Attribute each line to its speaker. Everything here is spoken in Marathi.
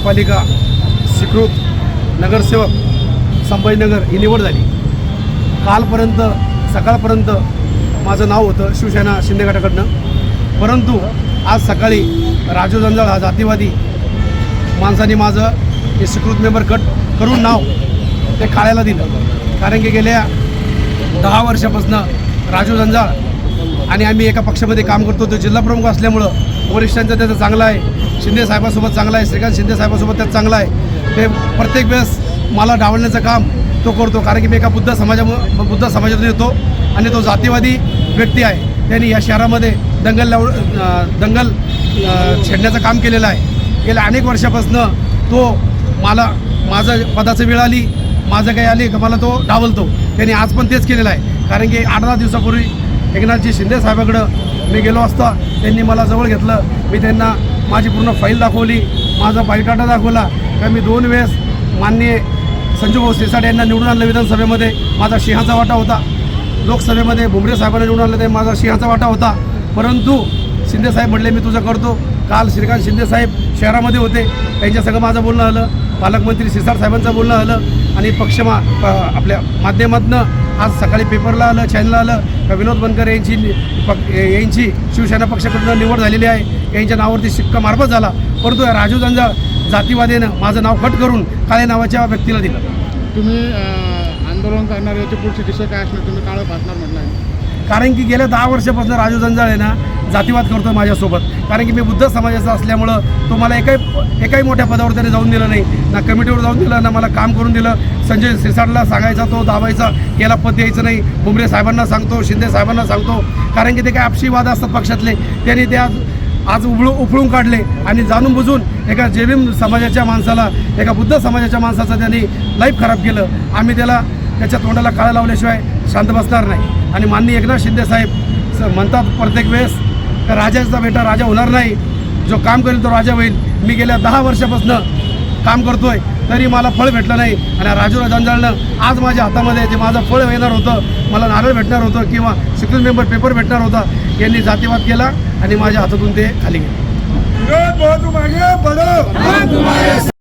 Speaker 1: महानगरपालिका स्वीकृत नगरसेवक संभाजीनगर ही निवड झाली। कालपर्यंत सकाळपर्यंत माझं नाव होतं शिवसेना शिंदे गटाकडनं, परंतु आज सकाळी राजू जंजाळ हा जातीवादी माणसाने माझं हे स्वीकृत मेंबर कट करून नाव ते काढायला दिलं। कारण की गेल्या 10 वर्षापासून राजू जंजाळ आणि आम्ही एका पक्षामध्ये काम करतो। तो जिल्हा प्रमुख असल्यामुळं वरिष्ठांचं त्याचं चांगलं आहे, शिंदे साहेबांसोबत चांगला आहे, श्रीकांत शिंदे साहेबांसोबत त्याचं चांगलं आहे। ते प्रत्येक वेळेस मला डावलण्याचं काम तो करतो, कारण की मी एका बुद्ध समाजातून येतो आणि तो जातीवादी व्यक्ती आहे। त्यांनी या शहरामध्ये दंगल छेडण्याचं काम केलेलं आहे। गेल्या अनेक वर्षापासून तो माझं पदाचं वेळ आली, माझं काही आली का मला तो डावलतो। त्यांनी आज पण तेच केलेलं आहे। कारण की 8-10 दिवसापूर्वी एकनाथजी शिंदे साहेबाकडं मी गेलो असता त्यांनी मला जवळ घेतलं। मी त्यांना माझी पूर्ण फाईल दाखवली, माझा बायोडाटा दाखवला का मी 2 वेळेस माननीय संजूभाऊ सिरसाट यांना निवडून आणलं विधानसभेमध्ये, माझा सिंहाचा वाटा होता। लोकसभेमध्ये भुमरे साहेबांना निवडून आणलं ते माझा सिंहाचा वाटा होता। परंतु शिंदे साहेब म्हटले मी तुझं करतो। काल श्रीकांत शिंदे साहेब शहरामध्ये होते, त्यांच्या सगळं माझं बोलणं आलं, पालकमंत्री सिरसाट साहेबांचं बोलणं आलं आणि आपल्या माध्यमातून आज सकाळी पेपरला आलं, चॅनलला आलं का विनोद बनकर यांची शिवसेना पक्षाकडून निवड झालेली आहे, यांच्या नावावरती शिक्का मार्फत झाला। परंतु राजू जंजाळ जातीवादीनं माझं नाव कट करून काळे नावाच्या व्यक्तीला दिलं।
Speaker 2: तुम्ही आंदोलन करणार, याची पुढची दिशा काय असणार, तुम्ही काळं फासणार म्हटलं आहे?
Speaker 1: कारण की गेल्या 10 वर्षापासून राजू जंजाळ आहे ना जातीवाद करतो माझ्यासोबत। कारण की मी बुद्ध समाजाचा असल्यामुळं तो मला एकाही मोठ्या पदावर त्याने जाऊन दिलं नाही, ना कमिटीवर जाऊन दिलं, ना मला काम करून दिलं। संजय सिरसाटला सांगायचा तो दाबायचा, याला पद यायचं नाही, भुमरे साहेबांना सांगतो, शिंदे साहेबांना सांगतो, कारण की ते काय आपसी वाद असतात पक्षातले, त्यांनी ते आज उफळून काढले आणि जाणून बुजून एका जैन समाजाच्या माणसाला, एका बुद्ध समाजाच्या माणसाचं त्यांनी लाईफ खराब केलं। आम्ही त्याच्या तोंडाला काळा लावल्याशिवाय शांत बसणार नाही। आणि माननीय एकनाथ शिंदे साहेब म्हणतात प्रत्येक वेळेस राजाचा बेटा राजा होणार नाही, जो काम करेल तो राजा होईल। मी गेल्या 10 वर्षापासून काम करतोय तरी मला फळ भेटलं नाही, आणि राजू जंजाळनं आज माझ्या हातामध्ये जे माझं फळ येणार होतं, मला नारळ भेटणार होतं किंवा स्वीकृत मेंबर पेपर भेटणार होता, यांनी जातीवाद केला आणि माझ्या हातातून ते खाली गेले।